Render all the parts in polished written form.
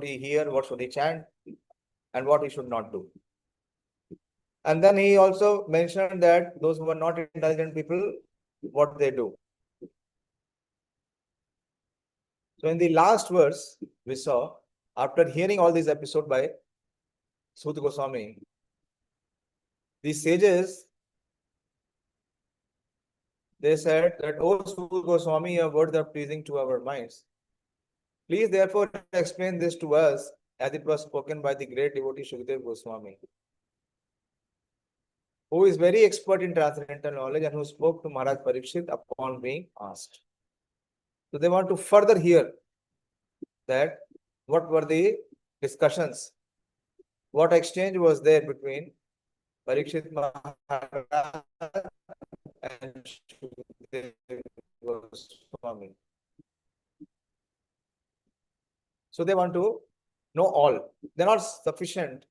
he hear, what should he chant, and what he should not do. And then he also mentioned that those who are not intelligent people, what they do. So in the last verse, we saw, after hearing all these episodes by Suta Goswami, these sages, they said that, "O Suta Goswami, your words are pleasing to our minds. Please therefore explain this to us as it was spoken by the great devotee Shukdev Goswami, who is very expert in transcendental knowledge and who spoke to Maharaj Parikshit upon being asked." So they want to further hear that what were the discussions, what exchange was there between Parikshit Maharaj and Shukdev Goswami. So they want to know all. They're not sufficient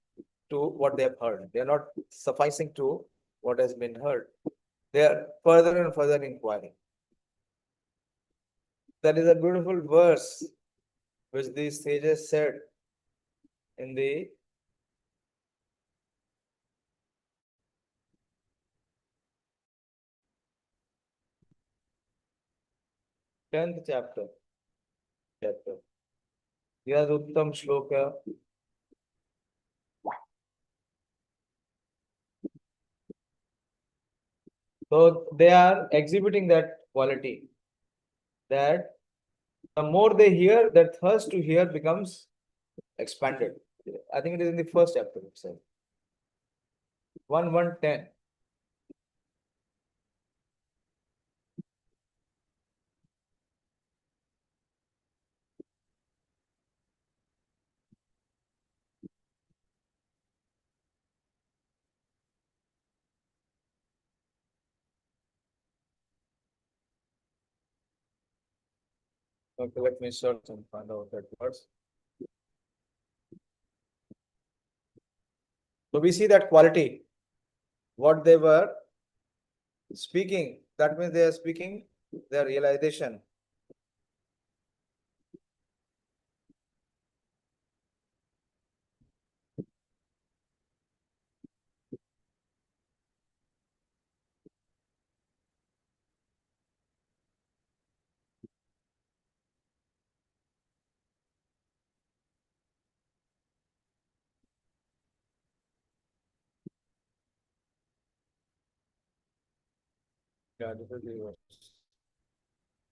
to what they have heard. They are not sufficing to what has been heard. They are further and further inquiring. That is a beautiful verse which these sages said in the 10th chapter. Yad Uttam Shloka. So they are exhibiting that quality, that the more they hear, that thirst to hear becomes expanded. I think it is in the first chapter itself. 1:10. Okay, let me search and find out that verse. So we see that quality, what they were speaking, that means they are speaking their realization. Yeah, this is the verse.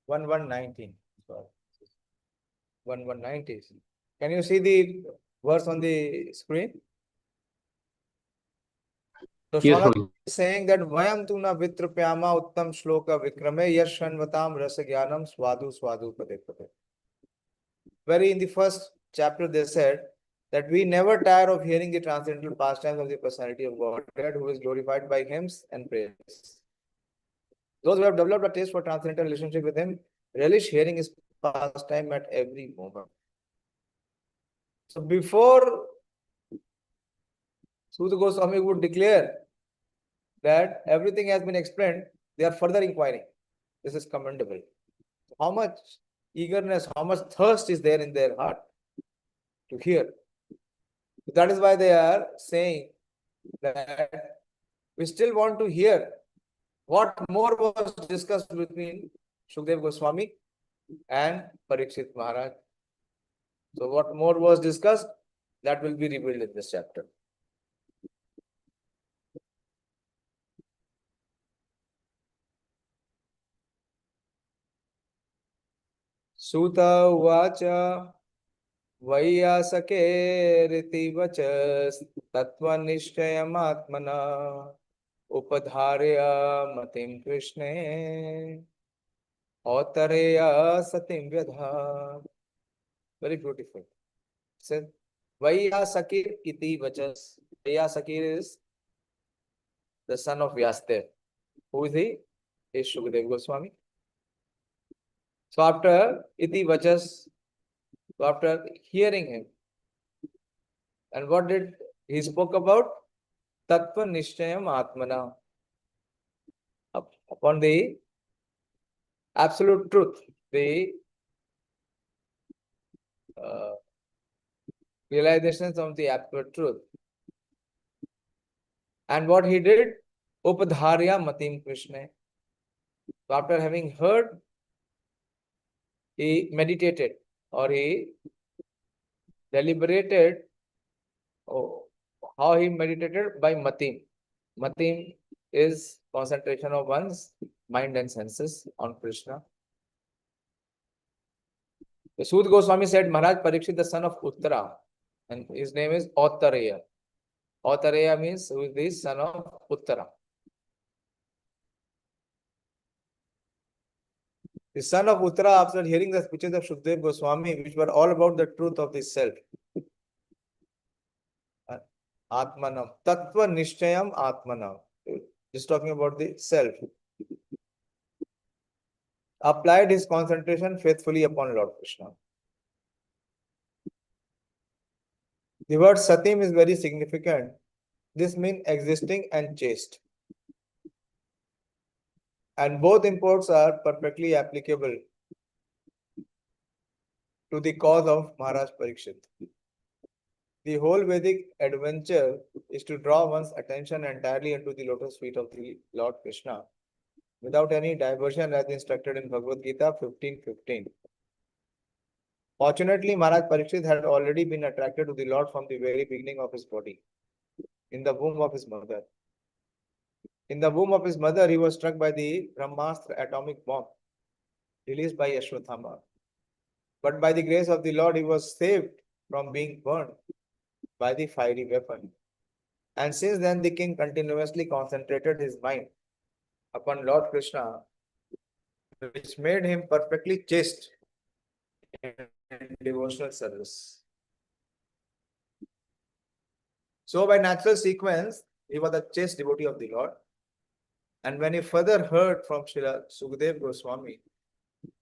1119. Sorry. 1190. Can you see the verse on the screen? So Yes, Swami Swami. is saying that Vayam tu na vitrupyama uttam shloka vikrame yashanvatam rasagyanam swadu swadu pade pade. Very in the first chapter they said that we never tire of hearing the transcendental pastimes of the personality of Godhead who is glorified by hymns and praise. Those who have developed a taste for transcendental relationship with him relish hearing his pastime at every moment. So before Suta Goswami would declare that everything has been explained, they are further inquiring. This is commendable. How much eagerness, how much thirst is there in their heart to hear. That is why they are saying that we still want to hear what more was discussed between Shukdev Goswami and Parikshit Maharaj. So what more was discussed, that will be revealed in this chapter. Suta Uvacha Vayasake Vachas Tattvanishchayamatmana Upadharya Matim Krishne Autareya Satim Vyadha. Very beautiful. It says Vayasakir iti vachas. Vayasakir is the son of Vyasdev. Who is he? Is Shukdev Goswami. So after iti vachas, so after hearing him, and what did he spoke about? Tattva Nishchayam Atmana. Upon the absolute truth, the realizations of the absolute truth. And what he did, Upadharya Matim Krishna. So after having heard, he meditated or he deliberated. Oh, how he meditated? By Matim. Matim is concentration of one's mind and senses on Krishna. The Sud Goswami said, Maharaj Parikshit, the son of Uttara, and his name is Autareya. Autareya means who is the son of Uttara. The son of Uttara, after hearing the speeches of Shukdev Goswami, which were all about the truth of the self, Atmanam, Tattva Nishchayam Atmanam, just talking about the self, applied his concentration faithfully upon Lord Krishna. The word Satim is very significant. This means existing and chaste. And both imports are perfectly applicable to the cause of Maharaj Parikshit. The whole Vedic adventure is to draw one's attention entirely into the lotus feet of the Lord Krishna without any diversion as instructed in Bhagavad Gita 15:15. Fortunately, Maharaj Parikshit had already been attracted to the Lord from the very beginning of his body, in the womb of his mother. In the womb of his mother, he was struck by the Brahmastra atomic bomb released by Ashwathama. But by the grace of the Lord, he was saved from being burned by the fiery weapon. And since then, the king continuously concentrated his mind upon Lord Krishna, which made him perfectly chaste in devotional service. So, by natural sequence, he was a chaste devotee of the Lord. And when he further heard from Srila Sukadeva Goswami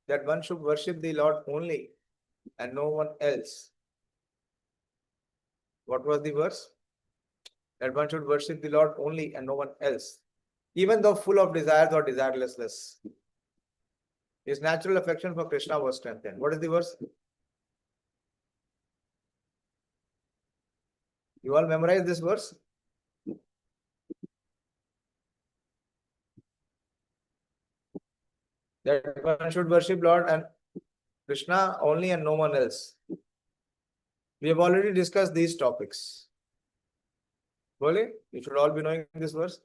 that one should worship the Lord only and no one else, what was the verse? That one should worship the Lord only and no one else, even though full of desires or desirelessness. His natural affection for Krishna was strengthened. What is the verse? You all memorize this verse? That one should worship Lord and Krishna only and no one else. We have already discussed these topics. Bole? You should all be knowing this verse.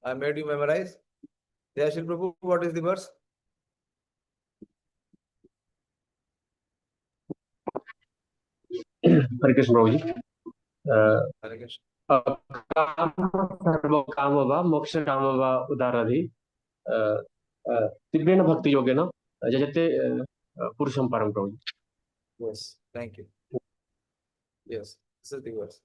I made you memorize. Jai Prabhu, what is the verse? Hare Krishna Prabhu ji. Hare Krishna. सर्वकामवा मोक्षकामवा उदारधि तीव्रेण भक्ति योगेन जजते पुरुषं परं प्रभु. Yes, thank you. Yes, this is the verse.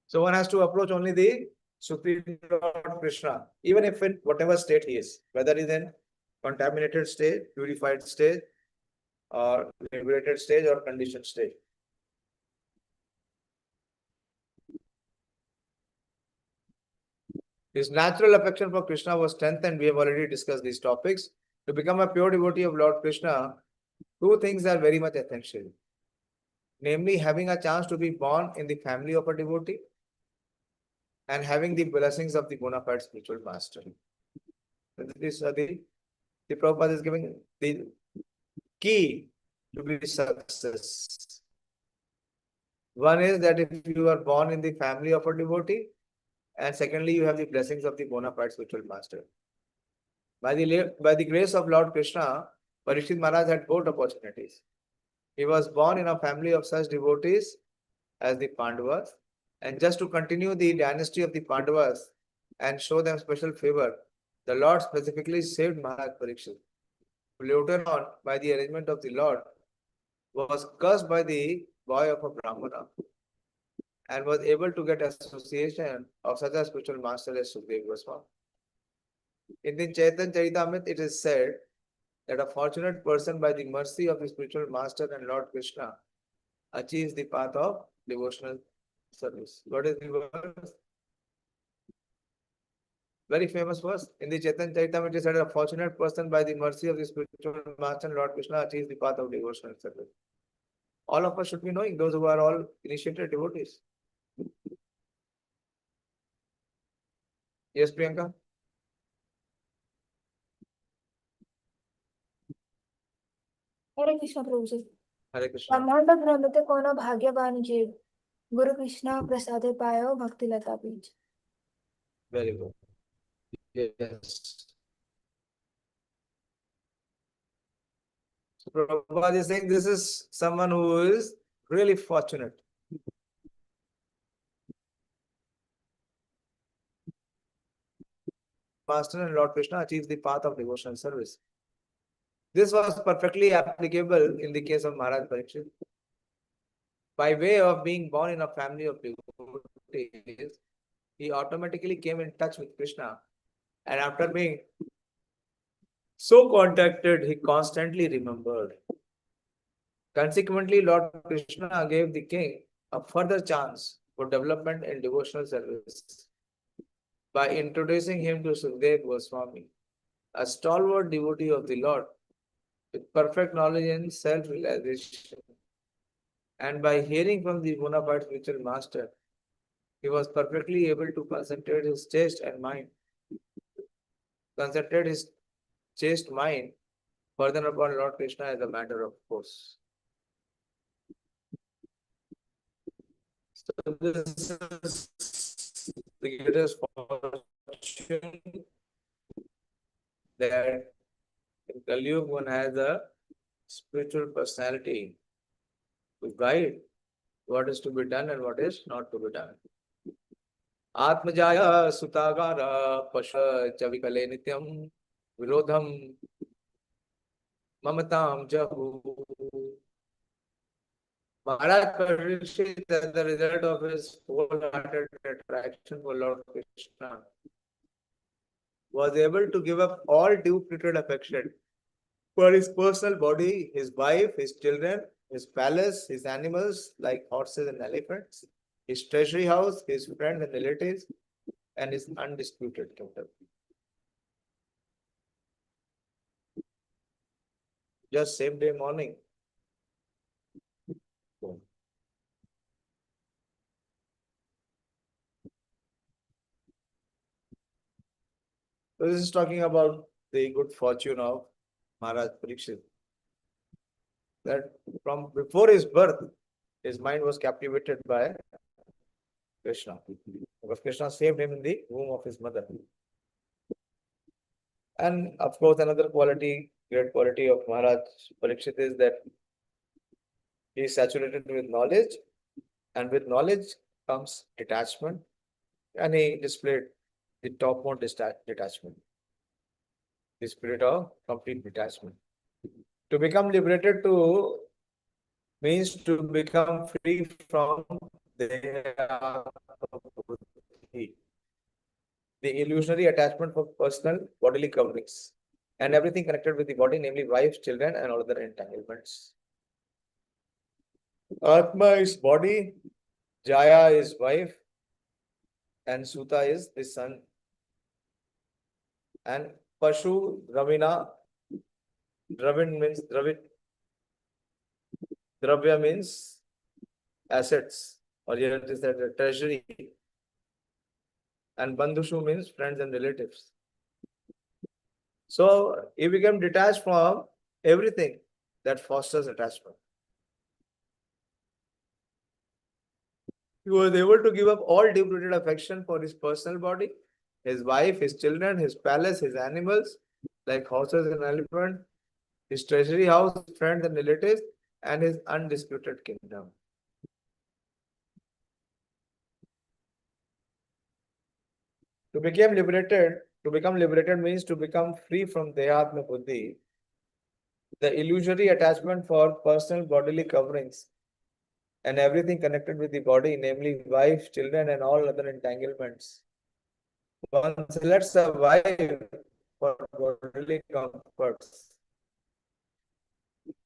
So one has to approach only the Supreme Lord Krishna, even if in whatever state he is, whether he's in contaminated state, purified state, or liberated stage, or conditioned state. His natural affection for Krishna was strengthened. We have already discussed these topics. To become a pure devotee of Lord Krishna, two things are very much essential. Namely, having a chance to be born in the family of a devotee and having the blessings of the bona fide spiritual master. This the Prabhupada is giving the key to be success. One is that if you are born in the family of a devotee, and secondly, you have the blessings of the bona fide spiritual master. By the grace of Lord Krishna, Parikshit Maharaj had both opportunities. He was born in a family of such devotees as the Pandavas, and just to continue the dynasty of the Pandavas and show them special favor, the Lord specifically saved Maharaj Parikshit, who later on, by the arrangement of the Lord, was cursed by the boy of a Brahmana and was able to get association of such a spiritual master as Sukadeva Goswami. In the Chaitanya Charitamrita, it is said that a fortunate person, by the mercy of the spiritual master and Lord Krishna, achieves the path of devotional service. What is the verse? Very famous verse. In the Chaitanya Charitamrita, it is said, a fortunate person by the mercy of the spiritual master Lord Krishna achieves the path of devotion and service. All of us should be knowing, those who are all initiated devotees. Yes, Priyanka? Hare Krishna Prabhu ji Hare Krishna. ब्रह्मांड भ्रमित कोनो भाग्यवान जीव गुरु कृष्ण प्रसादे पायो भक्ति लता बीज. Very good. Yes. So Prabhupada is saying this is someone who is really fortunate. Master and Lord Krishna achieves the path of devotional service. This was perfectly applicable in the case of Maharaj Parikshit. By way of being born in a family of devotees, he automatically came in touch with Krishna. And after being so contacted, he constantly remembered. Consequently, Lord Krishna gave the king a further chance for development in devotional service by introducing him to Sukdev Goswami, a stalwart devotee of the Lord with perfect knowledge and self-realization. And by hearing from the bona fide spiritual master, he was perfectly able to concentrate his chaste mind further upon Lord Krishna as a matter of course. So this is the greatest fortune that in Kali Yuga one has a spiritual personality to guide what is to be done and what is not to be done. Atmajaya sutagara pasha chavikale nityam virodham mamatam jahu. Maharaj Parikshit, as the result of his wholehearted attraction for Lord Krishna, was able to give up all deep-rooted affection for his personal body, his wife, his children, his palace, his animals like horses and elephants, his treasury house, his friends and relatives, and his undisputed kingdom. Just same day morning. So this is talking about the good fortune of Maharaj Parikshit. That from before his birth, his mind was captivated by Krishna. Because Krishna saved him in the womb of his mother. And of course, another quality, great quality of Maharaj Parikshit is that he is saturated with knowledge, and with knowledge comes detachment, and he displayed the topmost detachment, the spirit of complete detachment. To become liberated means to become free from the illusionary attachment for personal bodily coverings and everything connected with the body, namely wives, children, and all other entanglements. Atma is body, Jaya is wife, and Suta is the son. And Pashu, Dravina, Dravin means Dravya means assets, or here it is that treasury. And Bandhushu means friends and relatives. So he became detached from everything that fosters attachment. He was able to give up all deep-rooted affection for his personal body, his wife, his children, his palace, his animals, like horses and elephants, his treasury house, friends and relatives, and his undisputed kingdom. To become liberated means to become free from Dehatma Buddhi, the illusory attachment for personal bodily coverings and everything connected with the body, namely wife, children, and all other entanglements. One selects a wife for bodily comforts,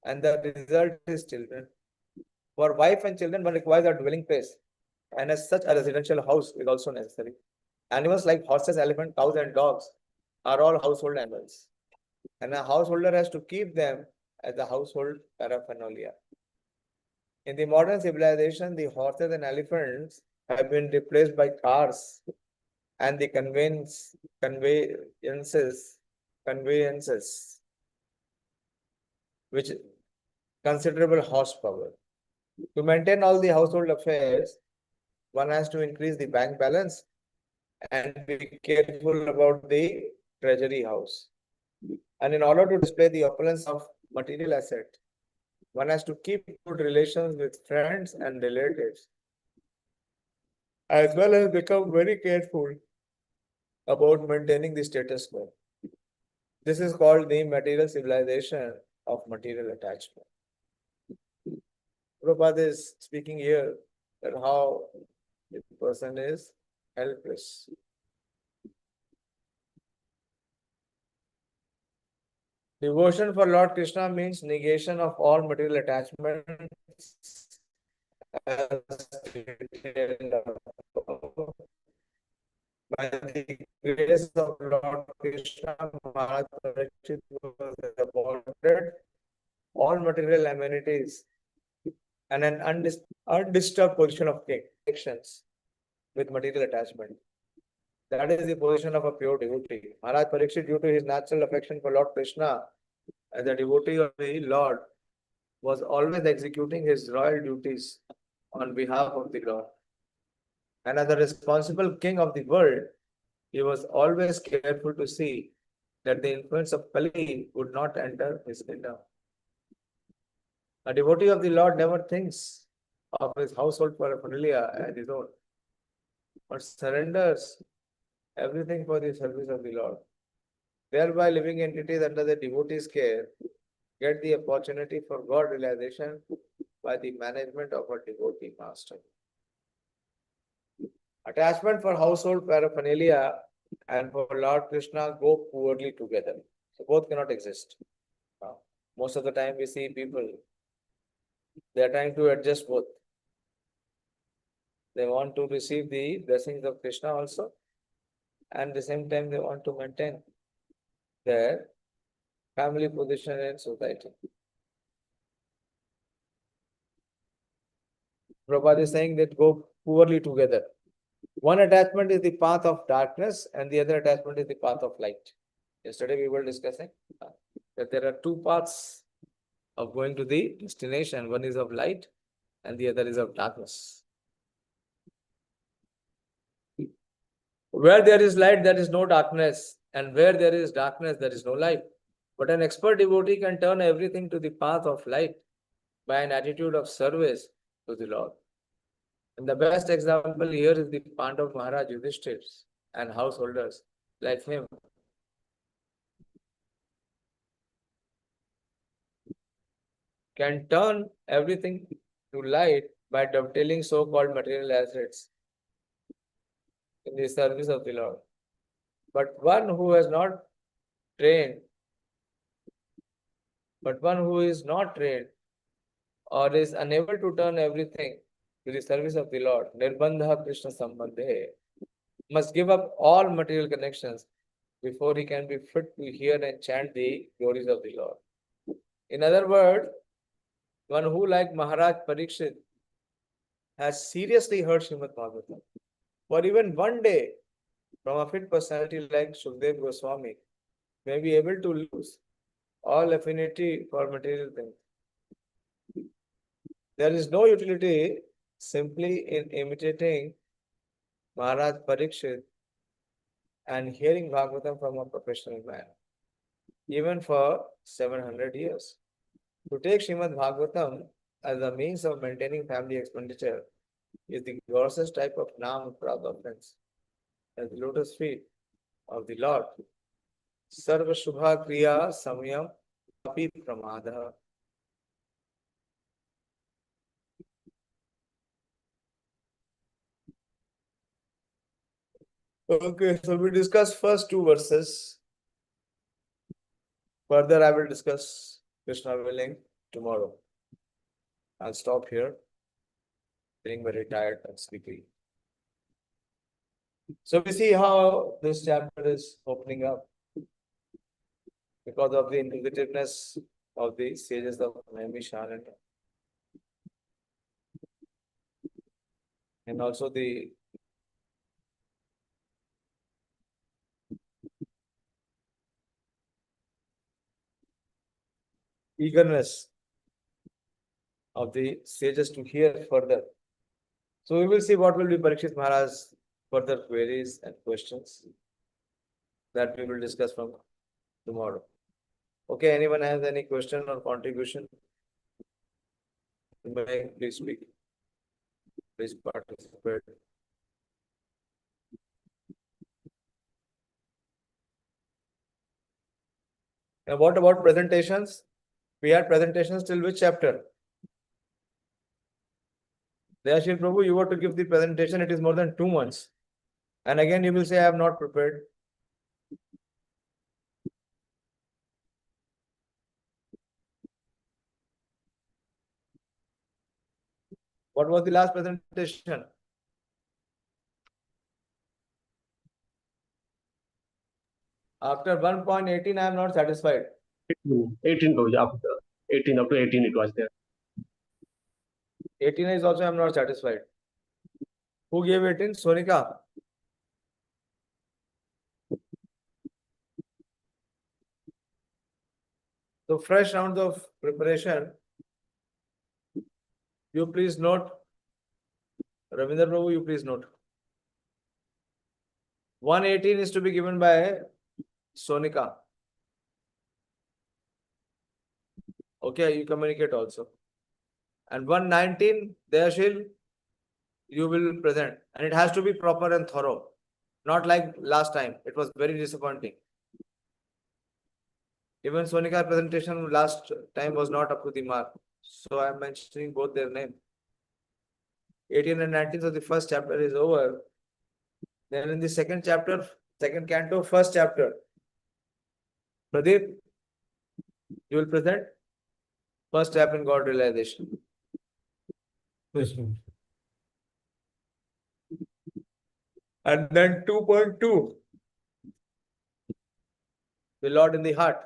and the result is children. For wife and children, one requires a dwelling place, and as such, a residential house is also necessary. Animals like horses, elephants, cows, and dogs are all household animals. And a householder has to keep them as a household paraphernalia. In the modern civilization, the horses and elephants have been replaced by cars and the conveyances, which considerable horsepower. To maintain all the household affairs, one has to increase the bank balance and be careful about the treasury house. And in order to display the opulence of material asset, one has to keep good relations with friends and relatives, as well as become very careful about maintaining the status quo. This is called the material civilization of material attachment. Prabhupada is speaking here that how the person is helpless. Devotion for Lord Krishna means negation of all material attachments as stated above. By the grace of Lord Krishna, Maharaj Parikshit was awarded all material amenities and an undisturbed position of king, actions with material attachment. That is the position of a pure devotee. Maharaj Parikshit, due to his natural affection for Lord Krishna, as a devotee of the Lord, was always executing his royal duties on behalf of the Lord. And as the responsible king of the world, he was always careful to see that the influence of Kali would not enter his kingdom. A devotee of the Lord never thinks of his household paraphernalia as his own, but surrenders everything for the service of the Lord. Thereby, living entities under the devotee's care get the opportunity for God realization by the management of a devotee master. Attachment for household paraphernalia and for Lord Krishna go poorly together. So both cannot exist. Most of the time we see people, they are trying to adjust both. They want to receive the blessings of Krishna also, and at the same time they want to maintain their family position in society. Prabhupada is saying that go poorly together. One attachment is the path of darkness and the other attachment is the path of light. Yesterday we were discussing that there are two paths of going to the destination. One is of light and the other is of darkness. Where there is light, there is no darkness, and where there is darkness, there is no light. But an expert devotee can turn everything to the path of light by an attitude of service to the Lord. And the best example here is the Pandav Maharaj Yudhishthir and householders like him. Can turn everything to light by dovetailing so-called material assets in the service of the Lord. But one who is not trained or is unable to turn everything to the service of the Lord, Nirbandha Krishna Sambandhe, must give up all material connections before he can be fit to hear and chant the glories of the Lord. In other words, one who, like Maharaj Parikshit, has seriously heard Srimad Bhagavatam for even one day from a fit personality like Shukdev Goswami, may be able to lose all affinity for material things. There is no utility simply in imitating Maharaj Parikshit and hearing Bhagavatam from a professional man, even for 700 years. To take Srimad Bhagavatam as a means of maintaining family expenditure is the grossest type of Nam Prabha offense. As the lotus feet of the Lord, Sarva Shubha Kriya Samyam Api Pramada. Okay, so we discuss first two verses. Further, I will discuss Krishna willing tomorrow. I'll stop here. Feeling very tired and sleepy. So we see how this chapter is opening up because of the inquisitiveness of the sages of Naimishan and also the eagerness of the sages to hear further. So we will see what will be Parikshit Maharaj's further queries and questions that we will discuss from tomorrow. Okay, anyone has any question or contribution? You may please speak. Please participate. And what about presentations? We had presentations till which chapter? Dayashil Prabhu, you were to give the presentation, it is more than 2 months. And again, you will say, I have not prepared. What was the last presentation? After 1.18, I am not satisfied. 18 Prabhuji, after 18 up to 18 it was there. 18 is also I am not satisfied. Who gave 18? Sonika. So fresh rounds of preparation. You please note. Ravindra Prabhu, you please note. 118 is to be given by Sonika. Okay, you communicate also. And 119, Dayashil, you will present. And it has to be proper and thorough. Not like last time. It was very disappointing. Even Sonika's presentation last time was not up to the mark. So I am mentioning both their name. 18 and 19, so the first chapter is over. Then in the second chapter, second canto, first chapter. Pradeep, you will present first step in God realization. Yes, sir. And then 2.2, the Lord in the heart.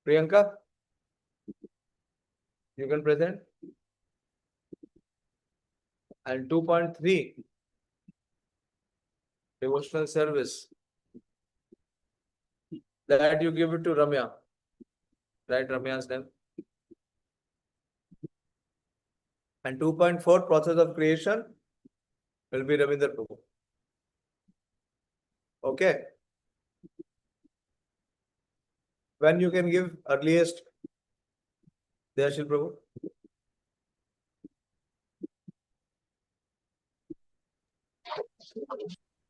Priyanka, you can present. And 2.3, devotional service. That you give it to Ramya. Write Ramya's name. And 2.4, process of creation will be Ravindra Prabhu. Okay. When you can give earliest, Dayashil Prabhu?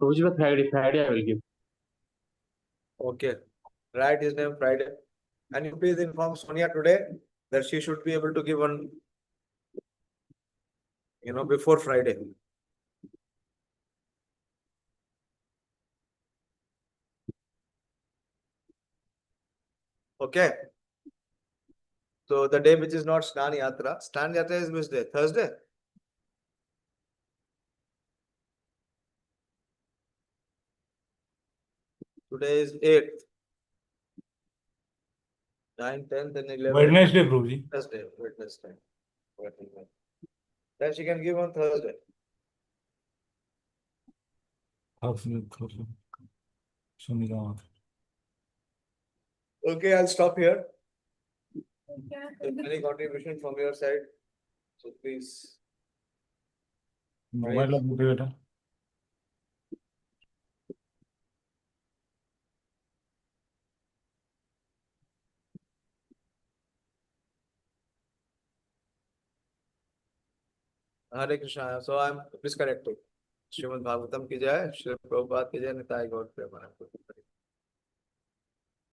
Prabhuji, by Friday I will give. Okay. Write his name Friday. And you please inform Sonia today that she should be able to give one, before Friday. Okay. So the day which is not Snan Yatra is which day? Thursday? Today is 8th. 9th, 10th and 11th. Wednesday, Prabhuji. Wednesday. Then she can give on Thursday. Sonika. Okay, I'll stop here. Yeah. If any contribution from your side, so please. Mobile of motivator. Hare Krishna. So I'm please correct it. Srimad Bhagavatam ki jai, Shri Prabhupada ki jai, Nitai Gaur Premanand.